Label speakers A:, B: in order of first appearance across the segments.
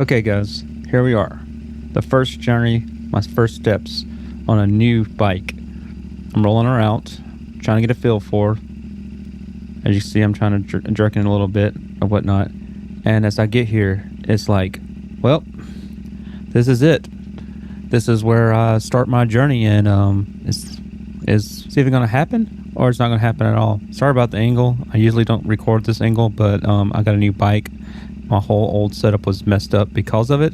A: Okay, guys, here we are. The first journey, my first steps on a new bike. I'm rolling her out, trying to get a feel for her. As you see, I'm trying to jerking a little bit or whatnot. And as I get here, it's like, well, this is it. This is where I start my journey, and it's either going to happen or it's not going to happen at all. Sorry about the angle. I usually don't record this angle, but I got a new bike. My whole old setup was messed up because of it.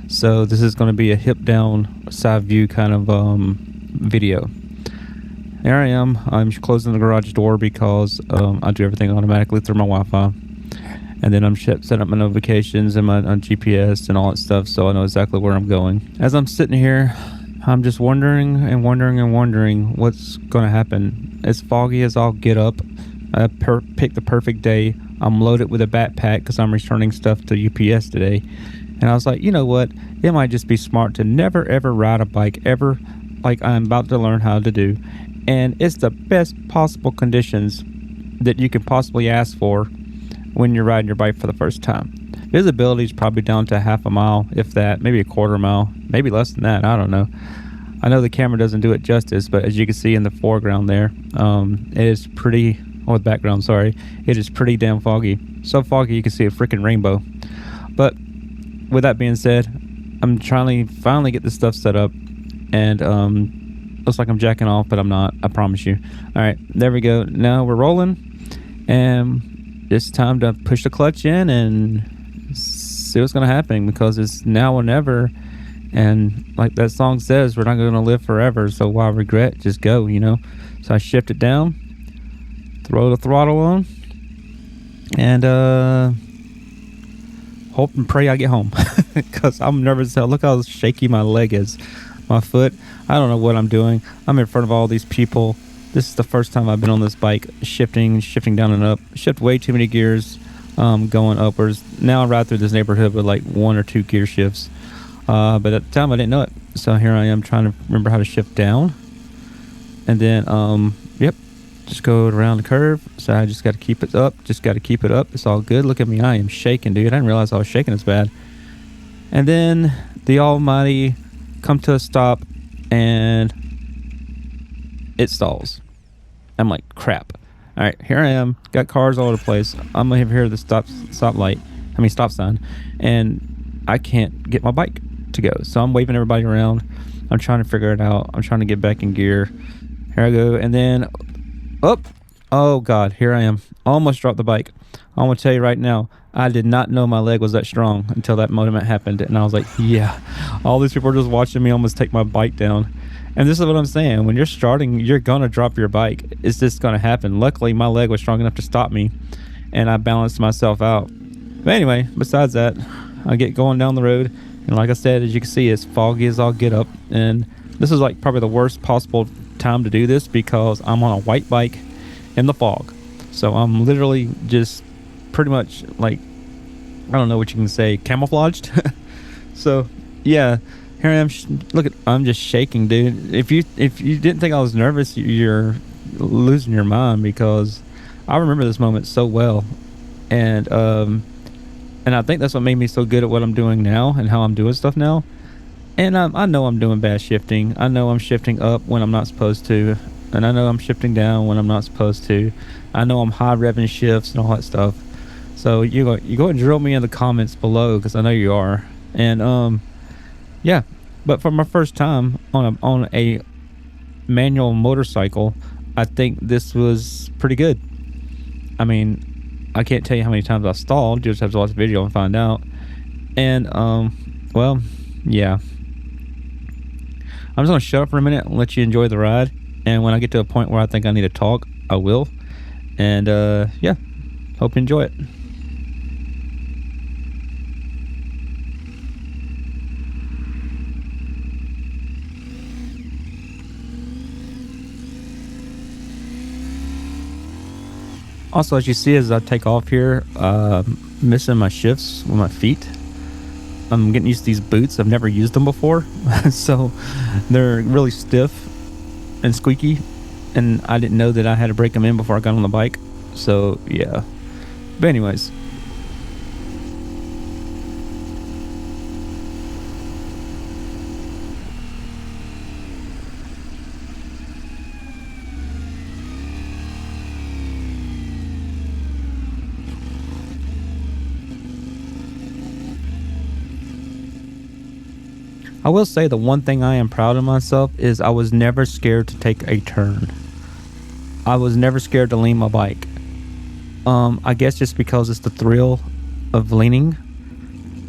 A: So this is going to be a hip down side view kind of video. Here I am. I'm closing the garage door because I do everything automatically through my Wi-Fi. And then I'm setting up my notifications and my GPS and all that stuff, so I know exactly where I'm going. As I'm sitting here, I'm just wondering what's going to happen. It's foggy as I'll get up. I picked the perfect day. I'm loaded with a backpack because I'm returning stuff to UPS today. And I was like, you know what? It might just be smart to never ever ride a bike ever, like I'm about to learn how to do. And it's the best possible conditions that you can possibly ask for when you're riding your bike for the first time. Visibility is probably down to half a mile, if that, maybe a quarter mile, maybe less than that. I don't know. I know the camera doesn't do it justice, but as you can see in the foreground there, it is pretty, or the background, sorry, it is pretty damn foggy. So foggy you can see a freaking rainbow. But with that being said, I'm trying to finally get this stuff set up, and looks like I'm jacking off, but I'm not, I promise you. All right, there we go. Now we're rolling, and it's time to push the clutch in and see what's going to happen, because it's now or never. And like that song says, we're not going to live forever, so why regret? Just go, you know. So I shift it down, throw the throttle on, and hope and pray I get home, because I'm nervous as hell. Look how shaky my leg is, my foot. I don't know what I'm doing. I'm in front of all these people. This is the first time I've been on this bike, shifting down and up. Shift way too many gears, going upwards. Now I ride through this neighborhood with like 1 or 2 gear shifts. But at the time I didn't know it. So here I am trying to remember how to shift down. And then, yep, just go around the curve. So I just got to keep it up. It's all good. Look at me. I am shaking, dude. I didn't realize I was shaking as bad. And then the almighty come to a stop, and it stalls. I'm like, crap. All right, here I am. Got cars all over the place. I'm over here at the stop sign, and I can't get my bike to go. So I'm waving everybody around. I'm trying to figure it out. I'm trying to get back in gear. Here I go, and then oh God, here I am. Almost dropped the bike. I'm gonna tell you right now, I did not know my leg was that strong until that moment happened, and I was like, yeah. All these people are just watching me almost take my bike down. And this is what I'm saying. When you're starting, you're going to drop your bike. It's just going to happen. Luckily, my leg was strong enough to stop me, and I balanced myself out. But anyway, besides that, I get going down the road. And like I said, as you can see, it's foggy as all get up. And this is like probably the worst possible time to do this, because I'm on a white bike in the fog. So I'm literally just pretty much like, I don't know what you can say, camouflaged. So, yeah. Here I am. I'm just shaking, dude. If you didn't think I was nervous, you're losing your mind, because I remember this moment so well, and I think that's what made me so good at what I'm doing now and how I'm doing stuff now. And I know I'm doing bad shifting. I know I'm shifting up when I'm not supposed to, and I know I'm shifting down when I'm not supposed to. I know I'm high revving shifts and all that stuff. So you go and drill me in the comments below, because I know you are. And yeah, but for my first time on a manual motorcycle, I think this was pretty good. I mean, I can't tell you how many times I stalled. You just have to watch the video and find out. And well, yeah. I'm just gonna shut up for a minute and let you enjoy the ride. And when I get to a point where I think I need to talk, I will. And yeah, hope you enjoy it. Also, as you see, as I take off here, missing my shifts with my feet. I'm getting used to these boots. I've never used them before. So they're really stiff and squeaky. And I didn't know that I had to break them in before I got on the bike. So, yeah. But anyways, I will say the one thing I am proud of myself is I was never scared to take a turn. I was never scared to lean my bike. I guess just because it's the thrill of leaning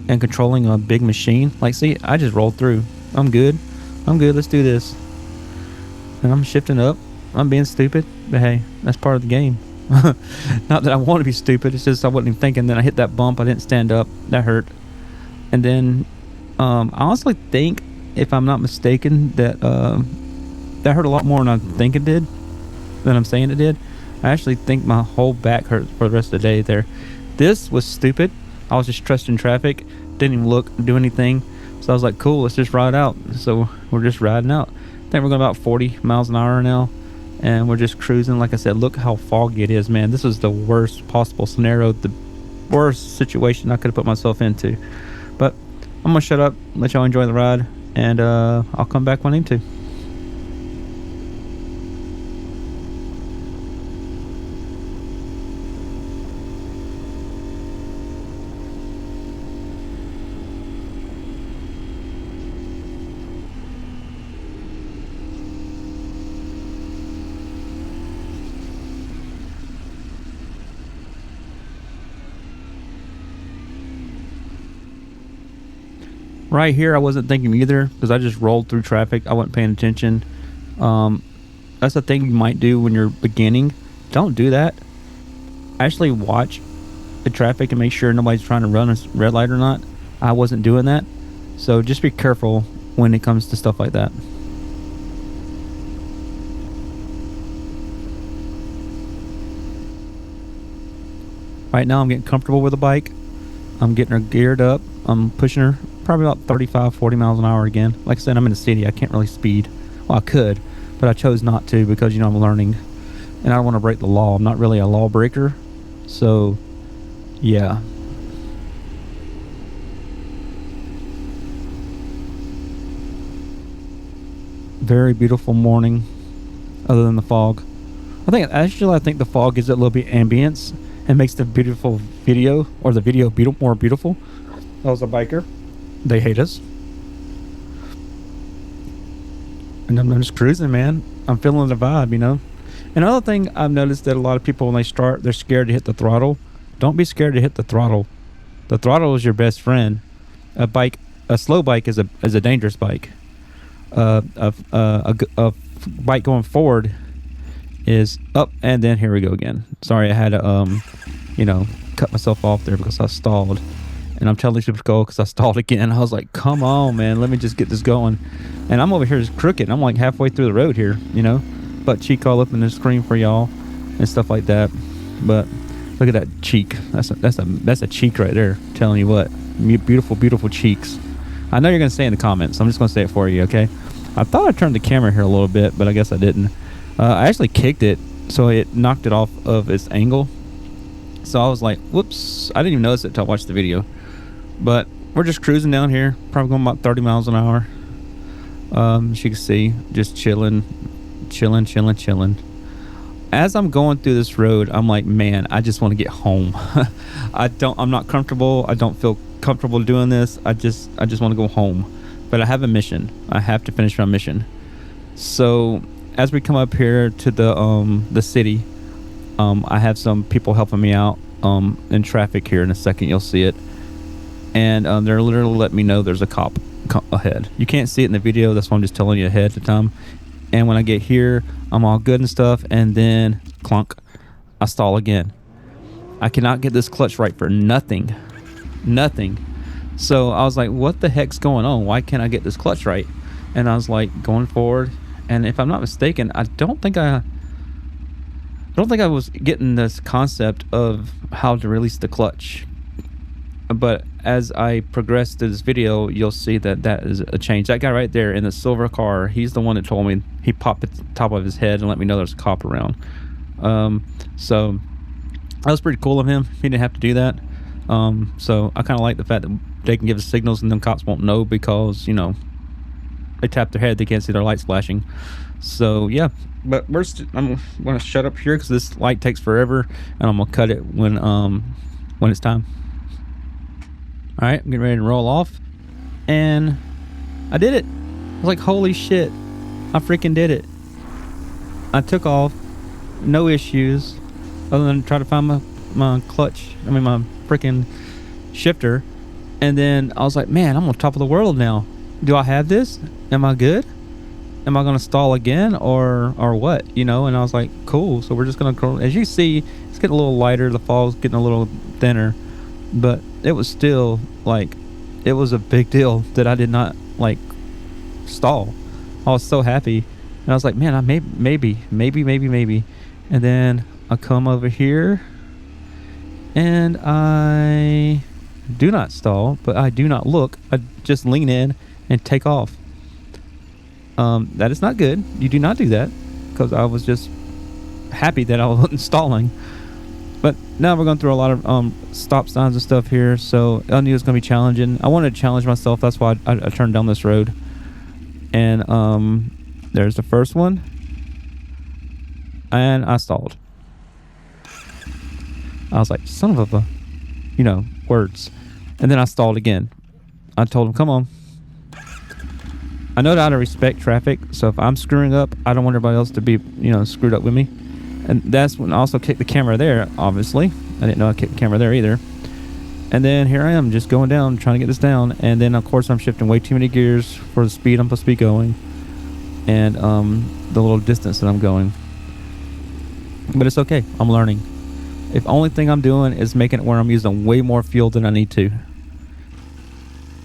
A: and controlling a big machine. Like, see, I just rolled through. I'm good. I'm good. Let's do this. And I'm shifting up. I'm being stupid, but hey, that's part of the game. Not that I want to be stupid. It's just I wasn't even thinking. Then I hit that bump. I didn't stand up. That hurt. And then I honestly think, if I'm not mistaken, that that hurt a lot more than I think it did, than I'm saying it did. I actually think my whole back hurt for the rest of the day there. This was stupid. I was just trusting traffic. Didn't even do anything. So I was like, cool, let's just ride out. So we're just riding out. I think we're going about 40 miles an hour now. And we're just cruising. Like I said, look how foggy it is, man. This is the worst possible scenario. The worst situation I could have put myself into. But I'm going to shut up, let y'all enjoy the ride. And I'll come back when I need to. Right here, I wasn't thinking either because I just rolled through traffic. I wasn't paying attention. That's the thing you might do when you're beginning. Don't do that. Actually watch the traffic and make sure nobody's trying to run a red light or not. I wasn't doing that. So just be careful when it comes to stuff like that. Right now, I'm getting comfortable with the bike. I'm getting her geared up. I'm pushing her probably about 35, 40 miles an hour again. Like I said, I'm in the city. I can't really speed. Well, I could, but I chose not to because, I'm learning. And I don't want to break the law. I'm not really a lawbreaker. So, yeah. Very beautiful morning, other than the fog. I think the fog gives it a little bit ambience and makes the beautiful video, or the video more beautiful. That was a biker. They hate us. And I'm just cruising, man. I'm feeling the vibe. Another thing I've noticed that a lot of people, when they start, they're scared to hit the throttle. Don't be scared to hit the throttle. The throttle is your best friend. A slow bike is a dangerous bike. A bike going forward is up, and then here we go again. Sorry, I had to cut myself off there because I stalled. And I'm telling these people to go because I stalled again. I was like, come on, man, let me just get this going. And I'm over here just crooked. I'm like halfway through the road here, butt cheek all up in the screen for y'all and stuff like that. But look at that cheek. That's a cheek right there. Telling you what, beautiful, beautiful cheeks. I know you're gonna say in the comments. I'm just gonna say it for you, okay? I thought I turned the camera here a little bit, but I guess I didn't. I actually kicked it, so it knocked it off of its angle. So I was like, whoops, I didn't even notice it until I watched the video. But we're just cruising down here, probably going about 30 miles an hour. As you can see, just chilling. As I'm going through this road, I'm like, man, I just want to get home. I'm not comfortable. I don't feel comfortable doing this. I just want to go home. But I have a mission. I have to finish my mission. So as we come up here to the city, I have some people helping me out in traffic here. In a second, you'll see it. And they're literally letting me know there's a cop ahead. You can't see it in the video. That's why I'm just telling you ahead of time. And when I get here, I'm all good and stuff. And then, clunk, I stall again. I cannot get this clutch right for nothing. So I was like, what the heck's going on? Why can't I get this clutch right? And I was like going forward. And if I'm not mistaken, I don't think I was getting this concept of how to release the clutch. But as I progress through this video, you'll see that is a change. That guy right there in the silver car, he's the one that told me. He popped at the top of his head and let me know there's a cop around. So that was pretty cool of him. He didn't have to do that. So I kind of like the fact that they can give us signals and them cops won't know because, they tap their head, they can't see their lights flashing. So yeah, but I'm going to shut up here because this light takes forever, and I'm going to cut it when it's time. All right, I'm getting ready to roll off, and I did it. I was like, holy shit. I freaking did it. I took off. No issues. Other than try to find my clutch. I mean, my freaking shifter. And then I was like, man, I'm on top of the world now. Do I have this? Am I good? Am I going to stall again or what? You know, and I was like, cool. So we're just going to go. As you see, it's getting a little lighter. The fall's getting a little thinner. But it was still like, it was a big deal that I did not like stall. I was so happy. And I was like, man, I maybe. And then I come over here and I do not stall, but I do not look. I just lean in and take off. That is not good. You do not do that, because I was just happy that I wasn't stalling. But now we're going through a lot of stop signs and stuff here, so I knew it was going to be challenging. I wanted to challenge myself. That's why I turned down this road. And there's the first one. And I stalled. I was like, son of a, words. And then I stalled again. I told him, come on. I know how to respect traffic, so if I'm screwing up, I don't want everybody else to be, screwed up with me. And that's when I also kicked the camera there, obviously. I didn't know I kicked the camera there either. And then here I am, just going down, trying to get this down. And then, of course, I'm shifting way too many gears for the speed I'm supposed to be going. And the little distance that I'm going. But it's okay. I'm learning. If only thing I'm doing is making it where I'm using way more fuel than I need to.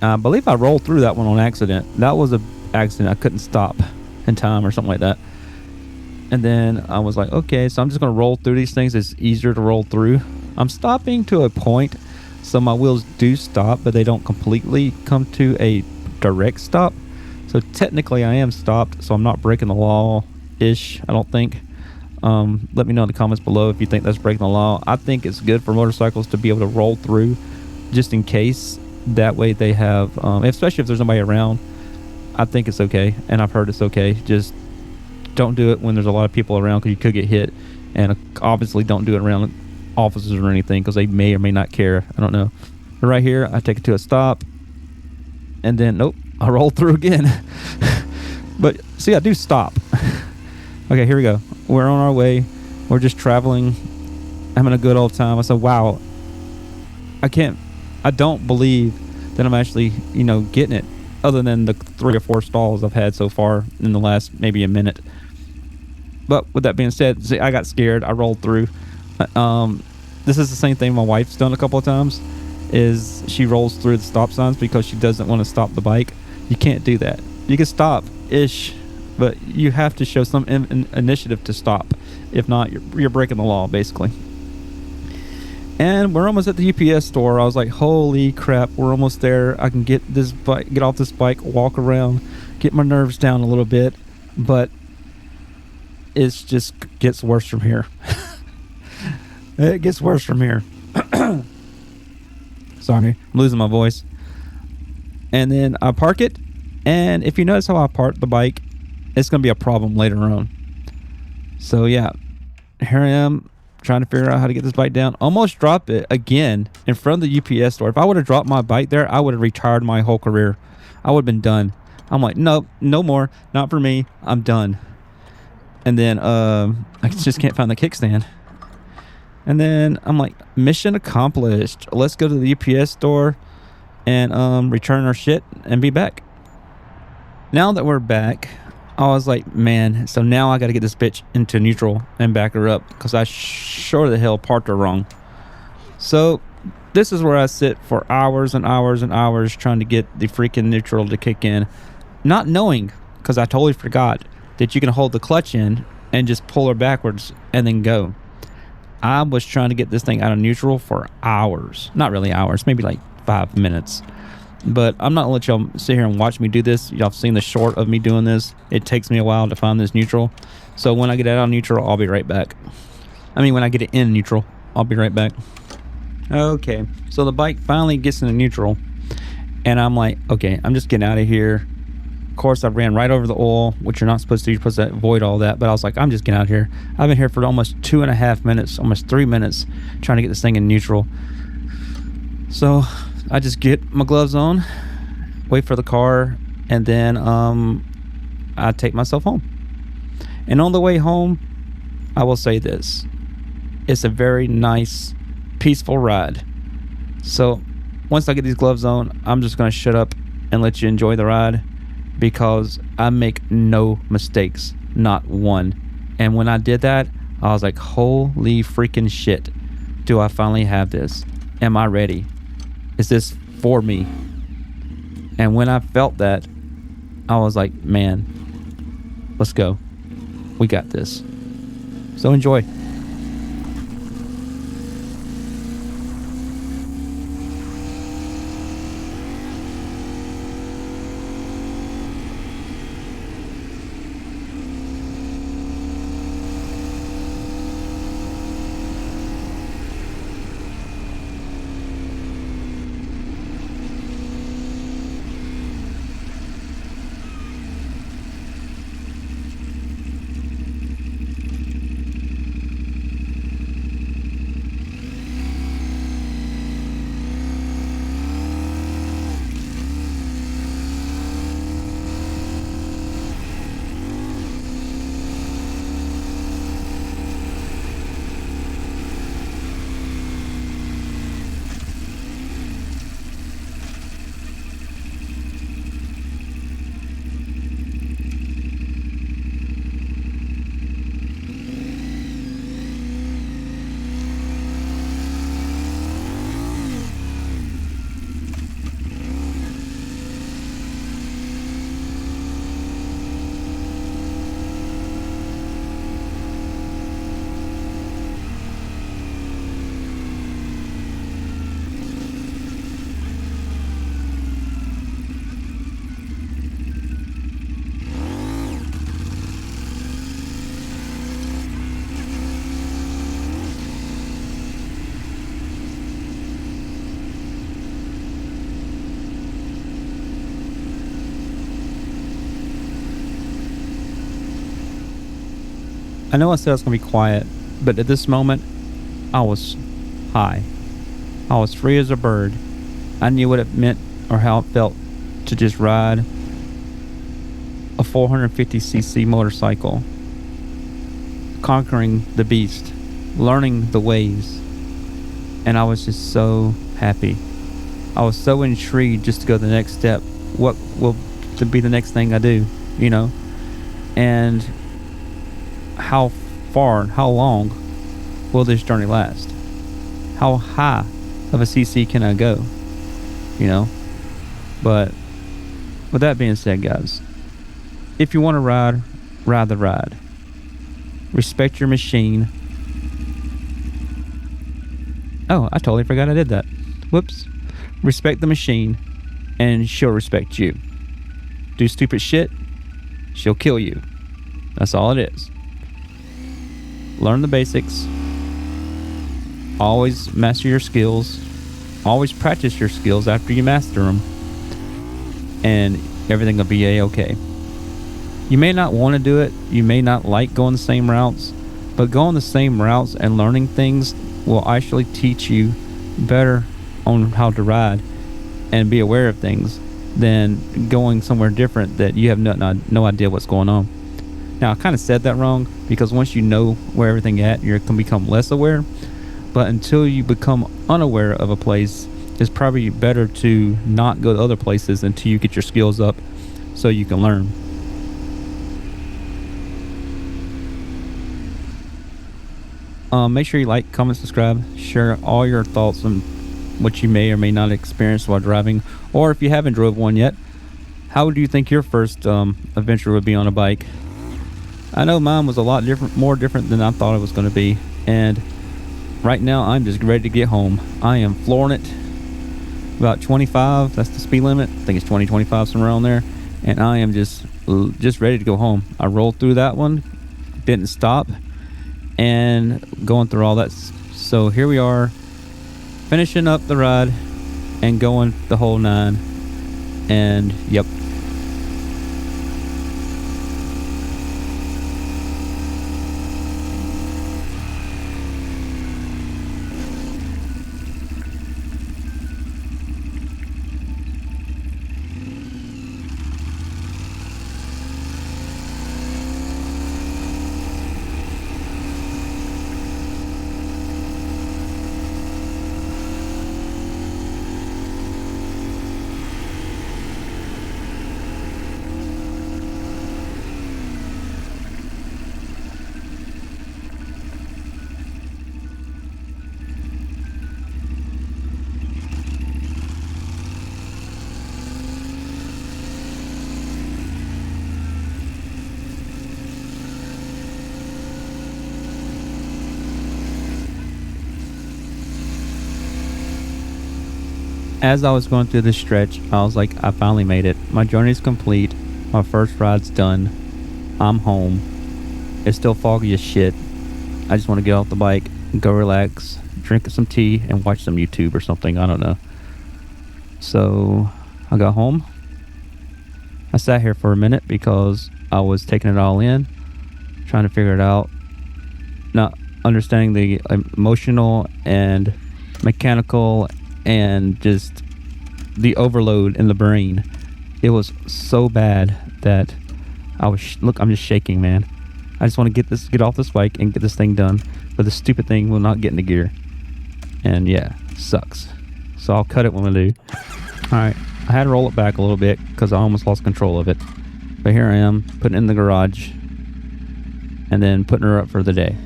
A: I believe I rolled through that one on accident. That was a accident. I couldn't stop in time or something like that. And then I was like, okay, so I'm just going to roll through these things. It's easier to roll through. I'm stopping to a point, so my wheels do stop, but they don't completely come to a direct stop. So technically I am stopped, so I'm not breaking the law-ish, I don't think. Let me know in the comments below if you think that's breaking the law. I think it's good for motorcycles to be able to roll through just in case. That way they have, especially if there's nobody around, I think it's okay. And I've heard it's okay. Just don't do it when there's a lot of people around, because you could get hit. And obviously don't do it around officers or anything, because they may or may not care. I don't know. But right here, I take it to a stop. And then, nope, I roll through again. But see, I do stop. Okay, here we go. We're on our way. We're just traveling, having a good old time. I said, wow, I don't believe that I'm actually, getting it, other than the 3 or 4 stalls I've had so far in the last maybe a minute. But with that being said, see, I got scared. I rolled through. This is the same thing my wife's done a couple of times, is she rolls through the stop signs because she doesn't want to stop the bike. You can't do that. You can stop-ish, but you have to show some initiative to stop. If not, you're breaking the law, basically. And we're almost at the UPS store. I was like, holy crap, we're almost there. I can get off this bike, walk around, get my nerves down a little bit. But it just gets worse from here. It gets worse from here. Sorry, I'm losing my voice. And then I park it. And if you notice how I park the bike, it's going to be a problem later on. So yeah, here I am, trying to figure out how to get this bike down. Almost dropped it again in front of the UPS store. If I would have dropped my bike there, I would have retired my whole career. I would have been done. I'm like, nope, no more. Not for me. I'm done. And then I just can't find the kickstand. And then I'm like, mission accomplished. Let's go to the UPS store and return our shit and be back. Now that we're back, I was like, man, so now I got to get this bitch into neutral and back her up, because I sure the hell parked her wrong. So this is where I sit for hours and hours and hours trying to get the freaking neutral to kick in, not knowing, because I totally forgot that you can hold the clutch in and just pull her backwards and then go. I was trying to get this thing out of neutral for hours. Not really hours, maybe like 5 minutes. But I'm not going to let y'all sit here and watch me do this. Y'all have seen the short of me doing this. It takes me a while to find this neutral. So when I get it out of neutral, I'll be right back. I mean, when I get it in neutral, I'll be right back. Okay, so the bike finally gets into neutral. And I'm like, okay, I'm just getting out of here. Of course, I ran right over the oil, which you're not supposed to. You're supposed to avoid all that. But I was like, I'm just getting out of here. I've been here for almost 2.5 minutes, almost 3 minutes, trying to get this thing in neutral. So I just get my gloves on, wait for the car and then I take myself home. And on the way home, I will say this: it's a very nice, peaceful ride. So once I get these gloves on, I'm just gonna shut up and let you enjoy the ride, because I make no mistakes, not one. And when I did that, I was like, holy freaking shit, do I finally have this? Am I ready? Is this for me? And when I felt that, I was like, man, let's go. We got this. So enjoy. I know I said it's going to be quiet, but at this moment, I was high. I was free as a bird. I knew what it meant or how it felt to just ride a 450cc motorcycle, conquering the beast, learning the ways. And I was just so happy. I was so intrigued just to go to the next step. What will be the next thing I do, you know? And how far, how long will this journey last? How high of a CC can I go? You know? But with that being said, guys, if you want to ride, ride the ride. Respect your machine. Oh, I totally forgot I did that. Whoops. Respect the machine, and she'll respect you. Do stupid shit, she'll kill you. That's all it is. Learn the basics. Always master your skills. Always practice your skills after you master them. And everything will be a-okay. You may not want to do it. You may not like going the same routes. But going the same routes and learning things will actually teach you better on how to ride and be aware of things than going somewhere different that you have no idea what's going on. Now, I kind of said that wrong, because once you know where everything at, you can become less aware. But until you become unaware of a place, it's probably better to not go to other places until you get your skills up so you can learn. Make sure you like, comment, subscribe, share all your thoughts on what you may or may not experience while driving, or if you haven't drove one yet, how do you think your first adventure would be on a bike? I know mine was a lot more different than I thought it was going to be, and right now I'm just ready to get home. I am flooring it. About 25, that's the speed limit. I think it's 20, 25, somewhere around there, and I am just ready to go home. I rolled through that one, didn't stop, and going through all that. So here we are, finishing up the ride and going the whole 9. And yep. As I was going through this stretch, I was like, I finally made it. My journey's complete. My first ride's done. I'm home. It's still foggy as shit. I just want to get off the bike, go relax, drink some tea, and watch some YouTube or something. I don't know. So I got home. I sat here for a minute because I was taking it all in, trying to figure it out, not understanding the emotional and mechanical and just the overload in the brain. It was so bad that I was look. I'm just shaking, man. I just want to get off this bike and get this thing done, but the stupid thing will not get into gear, and yeah, sucks. So I'll cut it when I do. All right, I had to roll it back a little bit because I almost lost control of it, but here I am putting it in the garage, and then putting her up for the day.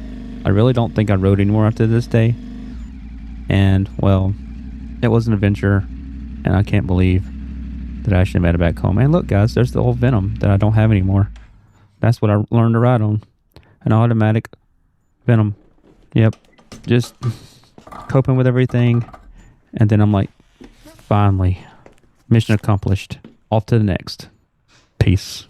A: I really don't think I rode anymore after this day, and well, it was an adventure, and I can't believe that I actually made it back home. And look, guys, there's the old Venom that I don't have anymore. That's what I learned to ride on. An automatic Venom. Yep. Just coping with everything. And then I'm like, finally, mission accomplished. Off to the next. Peace.